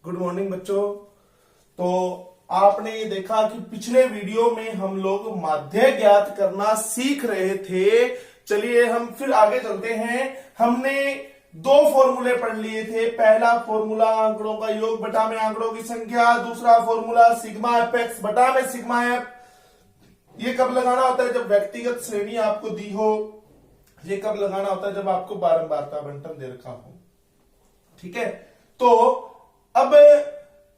Good morning बच्चों। तो आपने देखा कि पिछले वीडियो में हम लोग माध्य ज्ञात करना सीख रहे थे। चलिए हम फिर आगे चलते हैं। हमने दो फॉर्मूले पढ़ लिए थे। पहला फॉर्मूला आंकड़ों का योग बटा में आंकड़ों की संख्या, दूसरा फॉर्मूला सिग्मा एफ एक्स बटा में सिग्मा एफ। ये कब लगाना होता है? जब व्यक्तिगत श्रेणी आपको दी हो। ये कब लगाना होता है? जब आपको बारंबारता बंटन दे रखा हो। ठीक है, तो अब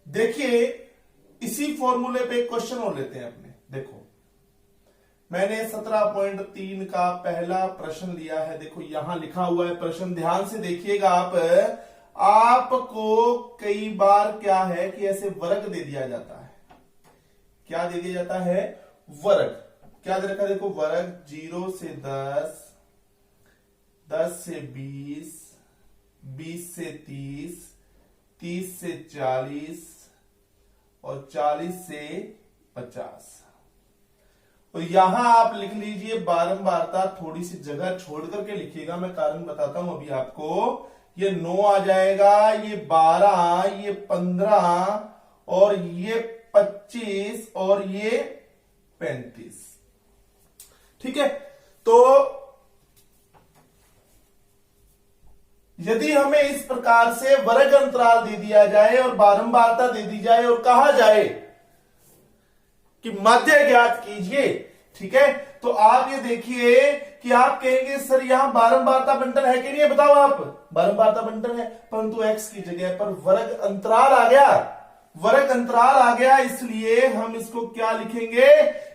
देखिए इसी फॉर्मूले पे क्वेश्चन और लेते हैं अपने। देखो मैंने 17.3 का पहला प्रश्न लिया है। देखो यहां लिखा हुआ है प्रश्न, ध्यान से देखिएगा आप। आपको कई बार क्या है कि ऐसे वर्ग दे दिया जाता है। क्या दे दिया जाता है? वर्ग। क्या दे रखा है? देखो वर्ग 0 से 10, 10 से 20, 20 से 30, 30 से 40 और 40 से 50। और यहां आप लिख लीजिए बारंबारता, थोड़ी सी जगह छोड़ करके लिखिएगा, मैं कारण बताता हूं अभी आपको। ये 9 आ जाएगा, ये 12, ये 15 और ये 25 और ये 35। ठीक है, तो यदि हमें इस प्रकार से वर्ग अंतराल दे दिया जाए और बारंबारता दे दी जाए और कहा जाए कि माध्य ज्ञात कीजिए, ठीक है, तो आप ये देखिए कि आप कहेंगे सर यहां बारंबारता बंटन है कि नहीं है? बताओ आप। बारंबारता बंटन है, परंतु एक्स की जगह पर वर्ग अंतराल आ गया। वर्ग अंतराल आ गया, इसलिए हम इसको क्या लिखेंगे?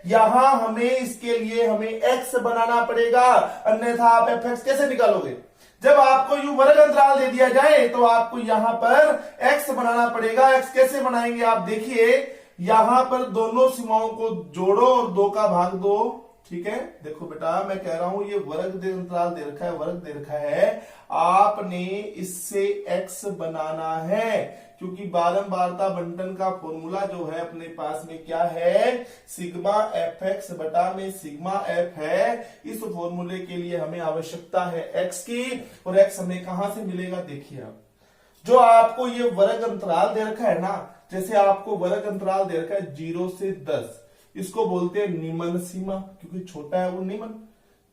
यहां हमें इसके लिए हमें एक्स बनाना पड़ेगा, अन्यथा आप एफ एक्स कैसे निकालोगे? जब आपको यू वर्ग अंतराल दे दिया जाए तो आपको यहां पर एक्स बनाना पड़ेगा। एक्स कैसे बनाएंगे? आप देखिए यहां पर दोनों सीमाओं को जोड़ो और 2 का भाग दो। ठीक है, देखो बेटा मैं कह रहा हूं ये वर्ग अंतराल दे रखा है, वर्ग दे रखा है, आपने इससे एक्स बनाना है, क्योंकि बारंबारता बंटन का फॉर्मूला जो है अपने पास में क्या है? सिग्मा एफ एक्स बटा में सिग्मा एफ है। इस फॉर्मूले के लिए हमें आवश्यकता है एक्स की, और एक्स हमें कहां से मिलेगा? देखिए आप, जो आपको ये वर्ग अंतराल दे रखा है ना, जैसे आपको वर्ग अंतराल दे रखा है 0 से 10, इसको बोलते हैं निम्न सीमा, क्योंकि छोटा है वो निम्न,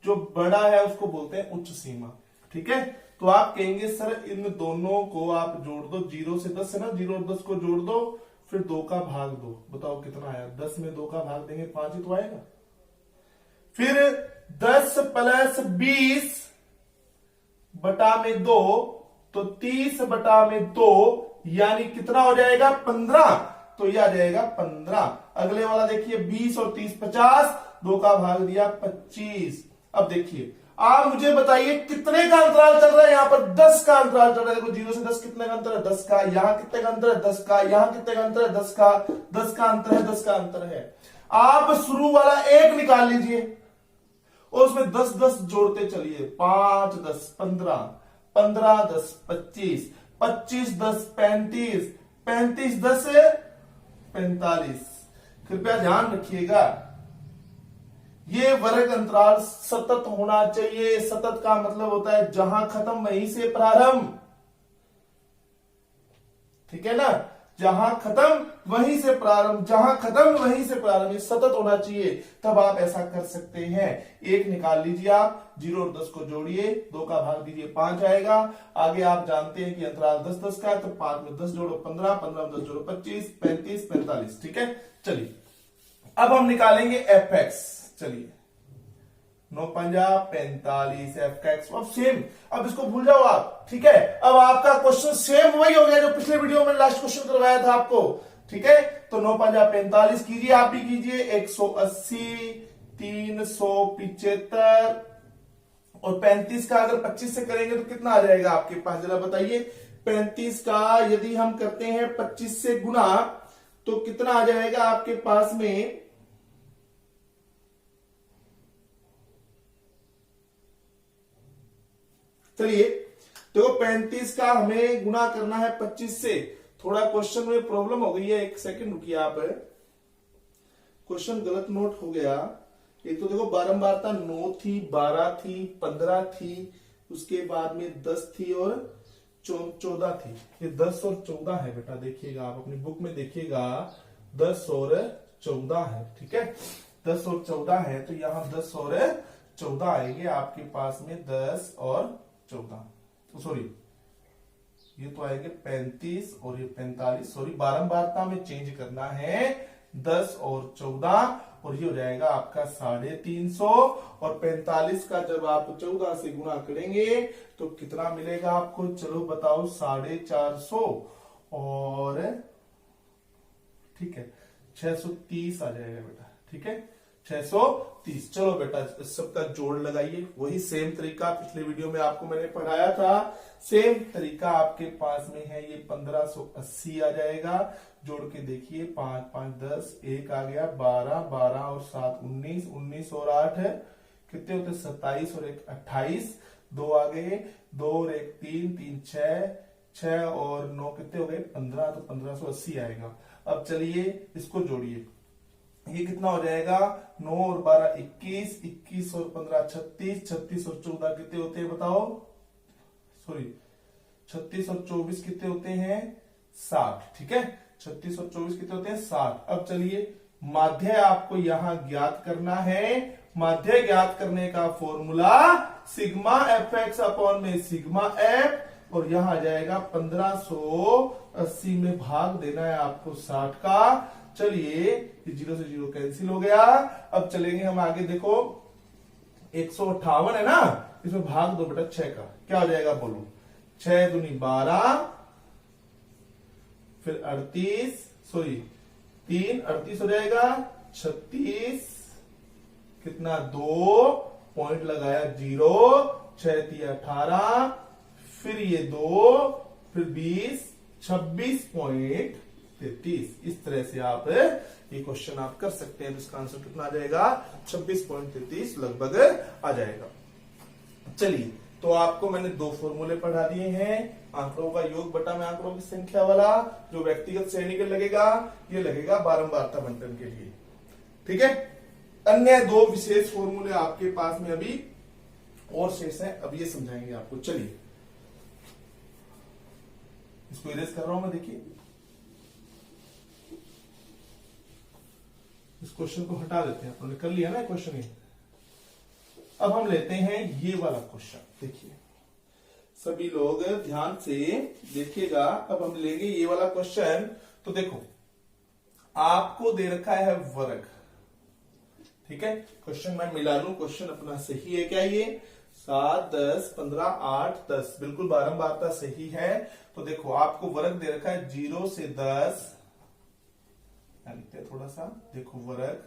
जो बड़ा है उसको बोलते हैं उच्च सीमा। ठीक है, तो आप कहेंगे सर इन दोनों को आप जोड़ दो, 0 से 10 है ना, 0 और 10 को जोड़ दो, फिर 2 का भाग दो, बताओ कितना आया? 10 में 2 का भाग देंगे 5 ही तो आएगा। फिर 10 प्लस 20 बटा में 2, तो 30 बटा में 2, यानी कितना हो जाएगा? 15। तो यह आ जाएगा 15। अगले वाला देखिए 20 और 30 50, 2 का भाग दिया 25। अब देखिए आप मुझे बताइए कितने का अंतराल चल रहा है? यहां पर 10 का अंतराल चल रहा है। देखो 0 से 10 कितने का अंतर है? 10 का। यहां कितने का अंतर है? 10 का। यहां कितने का अंतर है? 10 का। 10 का अंतर है, 10 का अंतर है। आप शुरू वाला 1 निकाल लीजिए और उसमें 10 10 जोड़ते चलिए। 5 10 15, 15 10 25, 25 10 35, 35 10 45। कृपया ध्यान रखिएगा ये वर्ग अंतराल सतत होना चाहिए। सतत का मतलब होता है जहां खत्म वहीं से प्रारंभ। ठीक है ना, जहां खत्म वहीं से प्रारंभ, जहां खत्म वहीं से प्रारंभ, ये सतत होना चाहिए। तब आप ऐसा कर सकते हैं। 1 निकाल लीजिए आप, 0 और 10 को जोड़िए, 2 का भाग दीजिए 5 आएगा। आगे आप जानते हैं कि अंतराल 10 10 का है, तो 5 में 10 जोड़ो 15, 15 में 10 जोड़ो 25, 35 45। ठीक है, चलिए अब हम निकालेंगे एफ एक्स। चलिए 9 पंजा 45 एफ एक्स। अब सेम, अब इसको भूल जाओ आप। ठीक है, अब आपका क्वेश्चन सेम वही हो गया जो पिछले वीडियो में लास्ट क्वेश्चन करवाया था आपको। ठीक है, तो 9 पंजा 45 कीजिए, आप भी कीजिए। 180, 375 और 35 का अगर 25 से करेंगे तो कितना आ जाएगा आपके पास? जरा बताइए। 35 का यदि हम करते हैं 25 से गुना तो कितना आ जाएगा आपके पास में? चलिए देखो 35 का हमें गुना करना है 25 से। थोड़ा क्वेश्चन में प्रॉब्लम हो गई है, एक सेकंड रुकिए आप, क्वेश्चन गलत नोट हो गया। एक तो देखो बारंबारता 9 थी, 12 थी, 15 थी, उसके बाद में 10 थी और 14 थी, ये 10 और 14 है बेटा। देखिएगा आप अपनी बुक में देखिएगा 10 और 14 है, ठीक है। 10 और 14 है तो यहाँ 10 और 14 आएंगे आपके पास में, 10 और 14, सॉरी ये तो आएंगे 35 और ये 45, सॉरी बारंबारता में चेंज करना है, 10 और 14 और ये हो जाएगा आपका 350 और 45 का जब आप 14 से गुणा करेंगे तो कितना मिलेगा आपको, चलो बताओ 450 और ठीक है 630 आ जाएगा बेटा, ठीक है 630। चलो बेटा इस सबका जोड़ लगाइए, वही सेम तरीका पिछले वीडियो में आपको मैंने पढ़ाया था, सेम तरीका आपके पास में है। ये 1580 आ जाएगा, जोड़ के देखिए 5 5 10, 1 आ गया 12, 12 और 7 19, 19 और 8 है कितने होते 27 और 1 28, 2 आ गए, 2 और 1 3, 3 6, 6 और 9 कितने हो गए 15, तो 1580 आएगा। अब चलिए इसको जोड़िए, ये कितना हो जाएगा 9 और 12 21, 21 और 15 36, 36 और 14 कितने होते हैं बताओ, सॉरी 36 और 24 कितने होते हैं 60, ठीक है 36 और 24 कितने होते हैं 60। अब चलिए माध्य आपको यहां ज्ञात करना है, माध्य ज्ञात करने का formula sigma F x upon में सिग्मा एफ, और यहां आ जाएगा 1580 में भाग देना है आपको 60 का। चलिए 0 से 0 कैंसिल हो गया। अब चलेंगे हम आगे, देखो 158 है ना, इसमें भाग दो बेटा 6 का, क्या हो जाएगा बोलो, 6 दूनी 12, फिर 38, सॉरी 3 38 हो जाएगा, 36 कितना 2 पॉइंट लगाया 0, 6 3 18, फिर ये 2, फिर 20, 26.33। इस तरह से आप ये क्वेश्चन आप कर सकते हैं। इसका आंसर कितना आ जाएगा 26.33 लगभग आ जाएगा। चलिए तो आपको मैंने 2 फॉर्मूले पढ़ा दिए हैं, आंकड़ों का योग बटा में आंकड़ों की संख्या वाला, जो व्यक्तिगत श्रेणी के लगेगा, ये लगेगा बारंबारता बंटन के लिए, ठीक है। अन्य 2 विशेष फॉर्मूले आपके पास में अभी और शेष हैं, अब ये समझाएंगे आपको। चलिए इसको इरेज कर रहा हूं मैं, देखिए इस क्वेश्चन को हटा देते हैं, आपने कर लिया ना क्वेश्चन ये। अब हम लेते हैं ये वाला क्वेश्चन, देखिए सभी लोग ध्यान से देखिएगा। अब हम लेंगे ये वाला क्वेश्चन, तो देखो आपको दे रखा है वर्ग, ठीक है। क्वेश्चन मैं मिला लूं, क्वेश्चन अपना सही है क्या, ये 7 10 15 8 10 बिल्कुल बारंबारता सही है। तो देखो आपको वर्ग दे रखा है 0 से 10, लिखते हैं थोड़ा सा, देखो वर्ग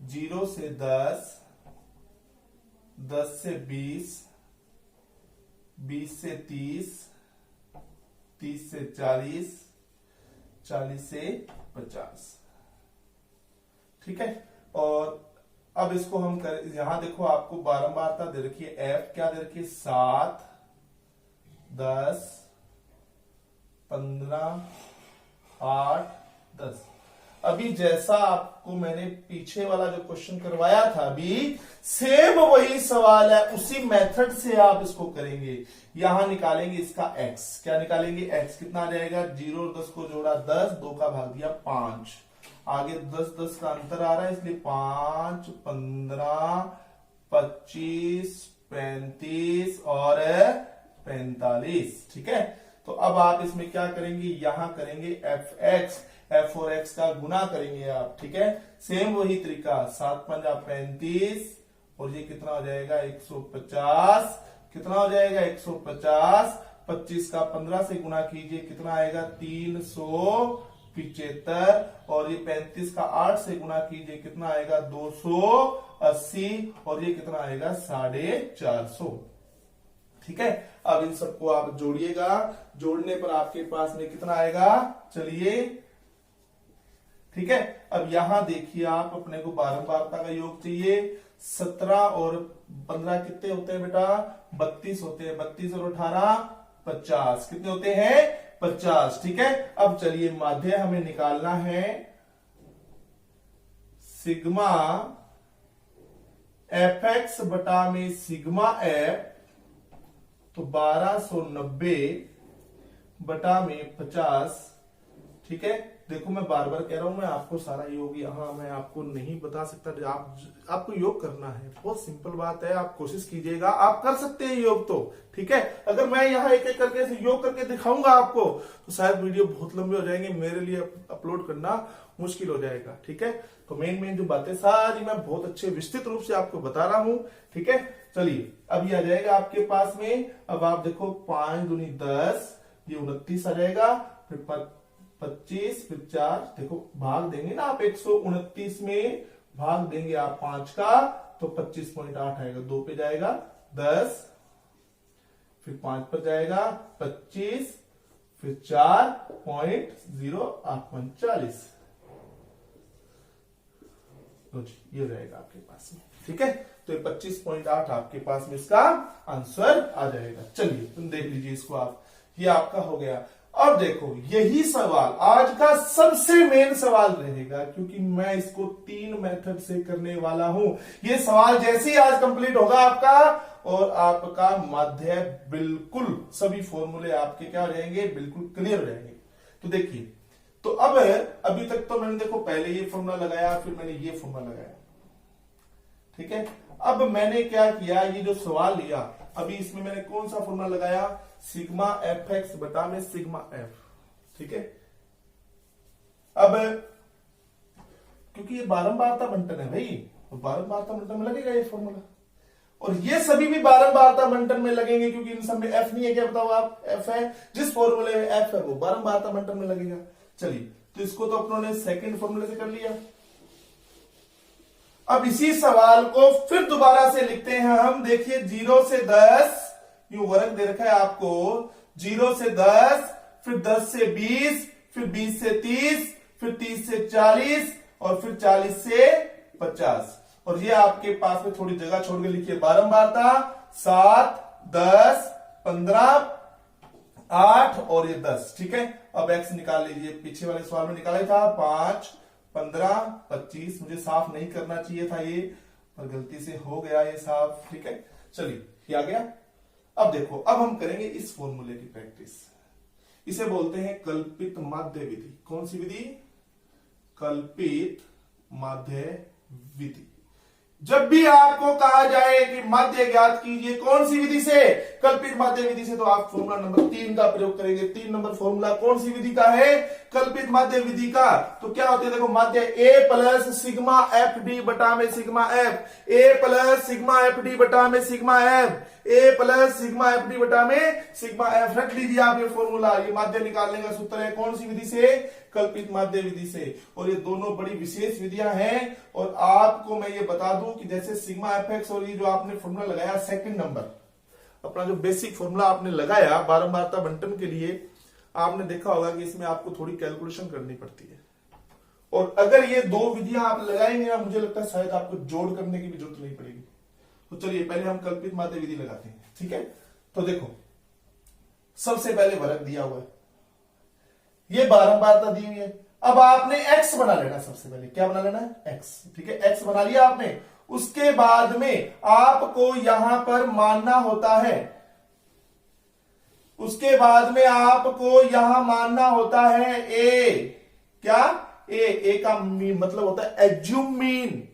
0 से 10, 10 से 20, 20 से 30, 30 से 40, 40 से 50, ठीक है। और अब इसको हम कर, यहां देखो आपको बारंबारता दे रखी है, एफ क्या दे रखी है 7 10 15 8 10। अभी जैसा आपको मैंने पीछे वाला जो क्वेश्चन करवाया था, अभी सेम वही सवाल है, उसी मेथड से आप इसको करेंगे। यहां निकालेंगे इसका x, क्या निकालेंगे x, कितना आ जाएगा 0 और 10 को जोड़ा 10, 2 का भाग दिया 5, आगे 10 10 का अंतर आ रहा है इसलिए 5 15 25 35 और 45, ठीक है। तो अब आप इसमें क्या करेंगे, यहां करेंगे एफ और एक्स का गुना करेंगे आप, ठीक है। सेम वही तरीका, 7 पंजा 35 और ये कितना हो जाएगा 150, कितना हो जाएगा 150, 25 का 15 से गुना कीजिए कितना आएगा 375, और ये 35 का 8 से गुना कीजिए कितना आएगा 280, और ये कितना आएगा 450, ठीक है। अब इन सबको आप जोड़िएगा, जोड़ने पर आपके पास में कितना आएगा, चलिए ठीक है। अब यहां देखिए आप, अपने को बारंबारता का योग चाहिए, 17 और 15 कितने होते हैं बेटा 32 होते हैं, 32 और 18 50, कितने होते हैं 50, ठीक है। अब चलिए माध्य हमें निकालना है, सिग्मा एफ एक्स बटा में सिग्मा एफ तो 1290 बटा में 50, ठीक है। देखो मैं बार बार कह रहा हूं, मैं आपको सारा योग यहाँ मैं आपको नहीं बता सकता, आपको योग करना है, बहुत सिंपल बात है, आप कोशिश कीजिएगा, आप कर सकते हैं योग तो, ठीक है। अगर मैं यहाँ एक एक करके योग करके दिखाऊंगा आपको तो शायद वीडियो बहुत लंबे हो जाएंगे, मेरे लिए अपलोड करना मुश्किल हो जाएगा, ठीक है। तो मेन जो बातें सारी मैं बहुत अच्छे विस्तृत रूप से आपको बता रहा हूं, ठीक है। चलिए अभी आ जाएगा आपके पास में, अब आप देखो 5 दूनी 10, ये 29 आ जाएगा, फिर 25, फिर 4, देखो भाग देंगे ना आप 129 में भाग देंगे आप 5 का, तो 25.8 आएगा, 2 पे जाएगा 10, फिर 5 पर जाएगा 25, फिर 4.08 40, ये रहेगा आपके पास में, ठीक है। तो 25.8 आपके पास में इसका आंसर आ जाएगा। चलिए तुम देख लीजिए इसको आप, ये आपका हो गया। अब देखो यही सवाल आज का सबसे मेन सवाल रहेगा, क्योंकि मैं इसको 3 मेथड से करने वाला हूं। ये सवाल जैसे ही आज कंप्लीट होगा आपका, और आपका माध्य बिल्कुल सभी फॉर्मूले आपके क्या हो जाएंगे, बिल्कुल क्लियर हो जाएंगे। तो देखिए, तो अब अभी तक तो मैंने देखो पहले ये फॉर्मूला लगाया, फिर मैंने ये फॉर्मूला लगाया, ठीक है। अब मैंने क्या किया, ये जो सवाल लिया, अभी इसमें मैंने कौन सा फॉर्मूला लगाया, सिग्मा एफ एक्स बटा में सिग्मा एफ, ठीक है। अब क्योंकि ये बारंबारता बंटन है भाई, और बारंबारता बंटन में लगेगा ये फॉर्मूला, और ये सभी भी बारंबारता बंटन में लगेंगे, क्योंकि इन सब में एफ नहीं है, क्या बताओ आप, एफ है, जिस फॉर्मूले में एफ है वो बारंबारता बंटन में लगेगा। चलिए तो इसको तो अपनों ने सेकंड फॉर्मूले से कर लिया। अब इसी सवाल को फिर दोबारा से लिखते हैं हम, देखिए 0 से 10, यूं वर्ग दे रखा है आपको, 0 से 10, फिर 10 से 20, फिर 20 से 30, फिर 30 से 40, और फिर 40 से 50, और ये आपके पास में थोड़ी जगह छोड़ के लिखिए बारंबारता, 7, 10, 15, 8 और ये 10, ठीक है। अब एक्स निकाल लीजिए, पीछे वाले सवाल में निकाला था 5, 15, 25, मुझे साफ नहीं करना चाहिए था ये, पर गलती से हो गया ये साफ, ठीक है। चलिए ये आ गया। अब देखो, अब हम करेंगे इस फॉर्मूले की प्रैक्टिस, इसे बोलते हैं कल्पित माध्य विधि। कौन सी विधि, कल्पित माध्य विधि। जब भी आपको कहा जाए कि माध्य ज्ञात कीजिए, कौन सी विधि से, कल्पित माध्य विधि से, तो आप फॉर्मूला नंबर 3 का प्रयोग करेंगे। 3 नंबर फॉर्मूला कौन सी विधि का है, कल्पित माध्य विधि का। तो क्या होती है, देखो माध्य ए प्लस सिग्मा एफ डी बटा में सिग्मा एफ, ए प्लस सिग्मा एफ डी बटा में सिग्मा एफ, ए प्लस सिग्मा एफ डी बटा में सिग्मा एफ। रख लीजिए आप ये फॉर्मूला, ये माध्य निकालने का सूत्र है, कौन सी विधि से, कल्पित माध्य विधि से। और ये दोनों बड़ी विशेष विधियां हैं, और आपको मैं ये बता दूं कि जैसे सिग्मा एफ एक्स, और ये जो आपने फॉर्मूला लगाया सेकंड नंबर, अपना जो बेसिक फॉर्मूला आपने लगाया बारंबारता बंटन के लिए, आपने देखा होगा कि इसमें आपको थोड़ी कैलकुलेशन करनी पड़ती है, और अगर ये 2 विधियां आप लगाएंगे ना, मुझे लगता है शायद आपको जोड़ करने की भी जरूरत नहीं पड़ेगी। तो चलिए पहले हम कल्पित माध्य विधि लगाते हैं, ठीक है। तो देखो सबसे पहले वर्ग दिया हुआ है, ये बारंबारता दी हुई है। अब आपने x बना लेना, सबसे पहले क्या बना लेना है, x, ठीक है। x बना लिया आपने, उसके बाद में आपको यहां पर मानना होता है, उसके बाद में आपको यहां मानना होता है a, क्या, a का मीन मतलब होता है एज्यूम मीन।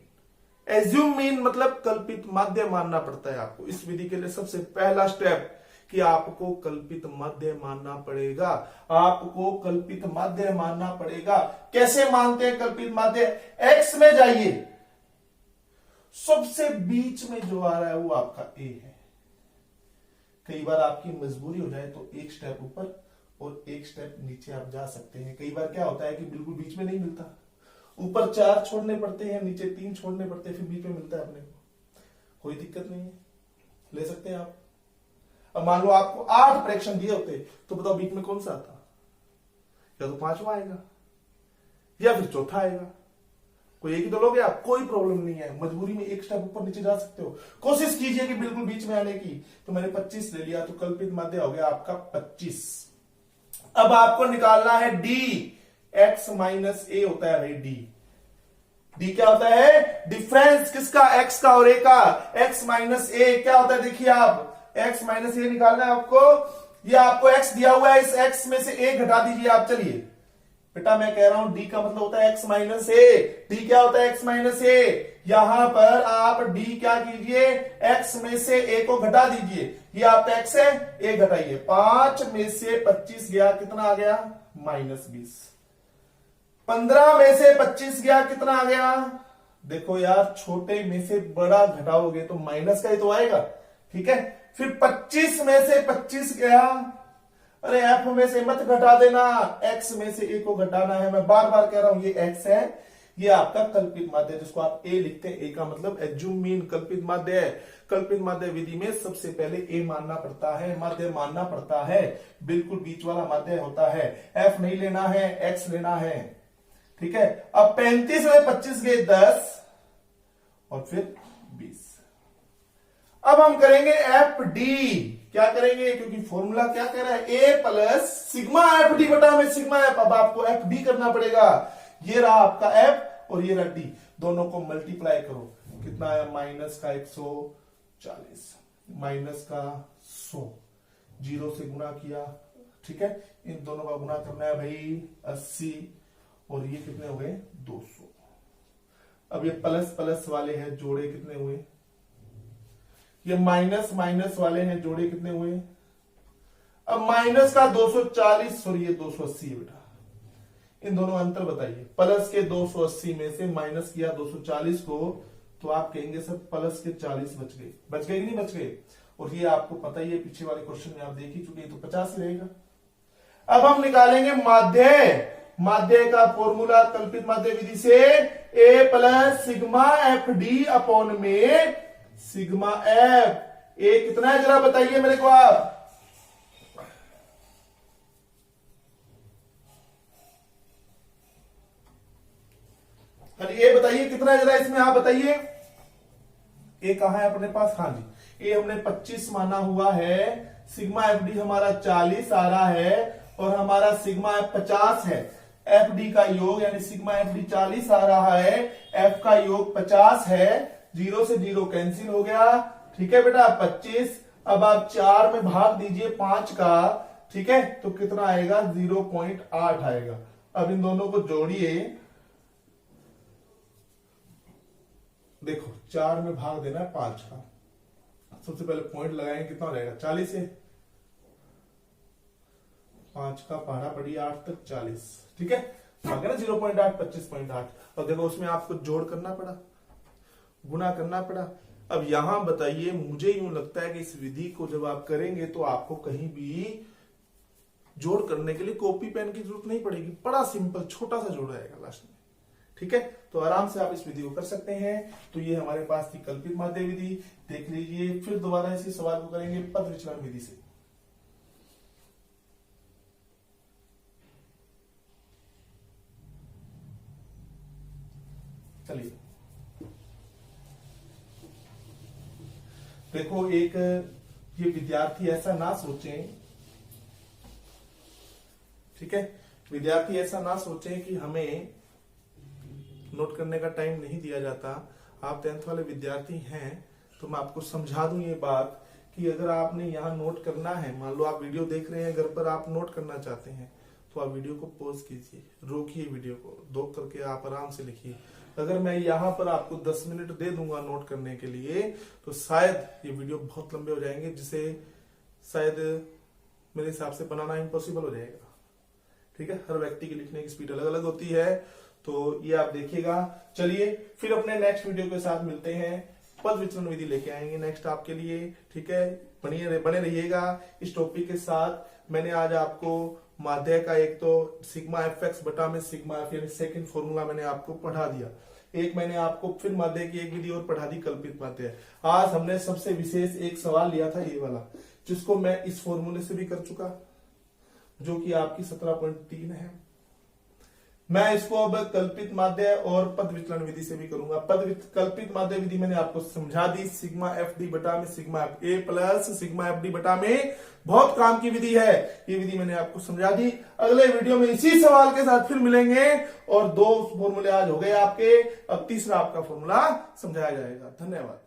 एज्यूम मीन मतलब कल्पित माध्य मानना पड़ता है आपको। इस विधि के लिए सबसे पहला स्टेप कि आपको कल्पित माध्य मानना पड़ेगा, आपको कल्पित माध्य मानना पड़ेगा। कैसे मानते हैं कल्पित माध्य, x में जाइए, सबसे बीच में जो आ रहा है वो आपका a है। कई बार आपकी मजबूरी हो जाए तो एक स्टेप ऊपर और एक स्टेप नीचे आप जा सकते हैं। कई बार क्या होता है कि बिल्कुल बीच में नहीं मिलता, ऊपर 4 छोड़ने पड़ते हैं, नीचे 3 छोड़ने पड़ते हैं, फिर बीच में मिलता है अपने को, कोई दिक्कत नहीं है, ले सकते हैं आप। अब मान लो आपको 8 फ्रैक्शन दिए होते तो बताओ बीच में कौन सा आता, या तो 5वां आएगा या फिर चौथा आएगा, कोई एक ही तो लोगे आप, कोई प्रॉब्लम नहीं है, मजबूरी में एक स्टेप ऊपर नीचे जा सकते हो। कोशिश कीजिए कि बिल्कुल बीच में आने की। तो मैंने 25 ले लिया, तो कल्पित माध्य हो गया आपका 25। अब आपको निकालना है डी, x माइनस ए होता है भाई डी। डी क्या होता है, डिफरेंस किसका, x का और a का। x माइनस ए क्या होता है, देखिए आप, x माइनस ए निकालना है आपको। ये आपको x दिया हुआ है, इस x में से a घटा दीजिए आप। चलिए बेटा मैं कह रहा हूं d का मतलब होता है x माइनस ए। d क्या होता है? x माइनस ए। यहां पर आप d क्या कीजिए, x में से a को घटा दीजिए। ये आपका x है, a घटाइए। 5 में से 25 गया, कितना आ गया? -20। 15 में से 25 गया, कितना आ गया? देखो यार, छोटे में से बड़ा घटाओगे तो माइनस का ही तो आएगा, ठीक है। फिर 25 में से 25 गया, अरे f में से मत घटा देना, x में से a को घटाना है। मैं बार बार कह रहा हूं, ये x है, ये आपका कल्पित माध्य है, जिसको आप a लिखते हैं। a का मतलब एज्यूम मीन, कल्पित माध्य है। कल्पित माध्य विधि में सबसे पहले a मानना पड़ता है, माध्य मानना पड़ता है, बिल्कुल बीच वाला माध्य होता है। f नहीं लेना है, x लेना है, ठीक है। अब 35 में 25 गए 10 और फिर 20। अब हम करेंगे एफ डी। क्या करेंगे? क्योंकि फॉर्मूला क्या कह रहा है, ए प्लस सिग्मा एफ डी बटा में सिग्मा एफ। अब आपको एफ डी करना पड़ेगा। ये रहा आपका एफ और ये रहा डी, दोनों को मल्टीप्लाई करो। कितना आया? माइनस का 140, माइनस का 100, 0 से गुना किया, ठीक है। इन दोनों का गुना करना है भाई 80, और ये कितने हो गए? 200। अब ये प्लस प्लस वाले हैं, जोड़े कितने हुए? ये माइनस माइनस वाले हैं, जोड़े कितने हुए? अब माइनस का 240 और ये 280 है बेटा। इन दोनों अंतर बताइए। प्लस के 280 में से माइनस किया 240 को, तो आप कहेंगे सर प्लस के 40 बच गए। बच गए कि नहीं बच गए? और ये आपको पता ही है, पीछे वाले क्वेश्चन में आप देख ही चुके, तो 50 ही रहेगा। अब हम निकालेंगे माध्य। माध्य का फॉर्मूला कल्पित माध्य विधि से a plus sigma F D upon में सिग्मा एफ। ए कितना है जरा बताइए मेरे को आप। अरे ए बताइए कितना है जरा इसमें, आप बताइए। ए कहां है अपने पास? हाँ जी, ए हमने 25 माना हुआ है, सिग्मा एफ डी हमारा 40 आ रहा है, और हमारा सिग्मा एफ 50 है। एफ डी का योग यानी सिग्मा एफ डी 40 आ रहा है, एफ का योग 50 है, 0 से 0 कैंसिल हो गया, ठीक है बेटा। 25। अब आप 4 में भाग दीजिए 5 का, ठीक है, तो कितना आएगा? 0.8 आएगा। अब इन दोनों को जोड़िए, देखो 4 में भाग देना है 5 का। सबसे पहले पॉइंट लगाएंगे, कितना रहेगा? 40 है। 5 का पहाड़ा पड़ी 8 तक 40, ठीक है। भागे ना 0.8, 25.8। और देखो उसमें आपको जोड़ करना पड़ा, गुना करना पड़ा। अब यहां बताइए, मुझे यूं लगता है कि इस विधि को जब आप करेंगे तो आपको कहीं भी जोड़ करने के लिए कॉपी पेन की जरूरत नहीं पड़ेगी। बड़ा सिंपल छोटा सा जोड़ आएगा लास्ट में, ठीक है। तो आराम से आप इस विधि को कर सकते हैं। तो ये हमारे पास थी कल्पित माध्य विधि, देख लीजिए। फिर दोबारा इसी सवाल को करेंगे पद विचलन विधि से। चलिए देखो, एक ये विद्यार्थी ऐसा ना सोचें, ठीक है, विद्यार्थी ऐसा ना सोचें कि हमें नोट करने का टाइम नहीं दिया जाता। आप 10th वाले विद्यार्थी हैं तो मैं आपको समझा दूं ये बात कि अगर आपने यहाँ नोट करना है, मान लो आप वीडियो देख रहे हैं, घर पर आप नोट करना चाहते हैं, तो आप वीडियो को पॉज कीजिए, रोकिए वीडियो को, दो करके आप आराम से लिखिए। अगर मैं यहाँ पर आपको 10 मिनट दे दूंगा नोट करने के लिए, तो शायद ये वीडियो बहुत लंबे हो जाएंगे, जिसे शायद मेरे हिसाब से बनाना इम्पॉसिबल हो जाएगा, ठीक है। हर व्यक्ति की लिखने की स्पीड अलग अलग होती है, तो ये आप देखिएगा। चलिए फिर अपने नेक्स्ट वीडियो के साथ मिलते हैं। पद विचलन विधि लेके आएंगे नेक्स्ट आपके लिए, ठीक है। बने रहिएगा इस टॉपिक के साथ। मैंने आज आपको माध्य का एक तो सिग्मा एफ एक्स बटा में सिग्मा एफ यानी सेकंड फॉर्मूला मैंने आपको पढ़ा दिया। एक मैंने आपको फिर माध्य की एक विधि और पढ़ा दी, कल्पित माध्य। आज हमने सबसे विशेष एक सवाल लिया था ये वाला, जिसको मैं इस फॉर्मूले से भी कर चुका, जो कि आपकी 17.3 है। मैं इसको अब कल्पित माध्य और पद विचलन विधि से भी करूंगा। कल्पित माध्य विधि मैंने आपको समझा दी, सिग्मा एफ डी बटा में sigma F A plus sigma F D बटा में, बहुत काम की विधि है ये विधि, मैंने आपको समझा दी। अगले वीडियो में इसी सवाल के साथ फिर मिलेंगे, और 2 फॉर्मूले आज हो गए आपके, अब तीसरा आपका फॉर्मूला समझाया जाएगा। धन्यवाद।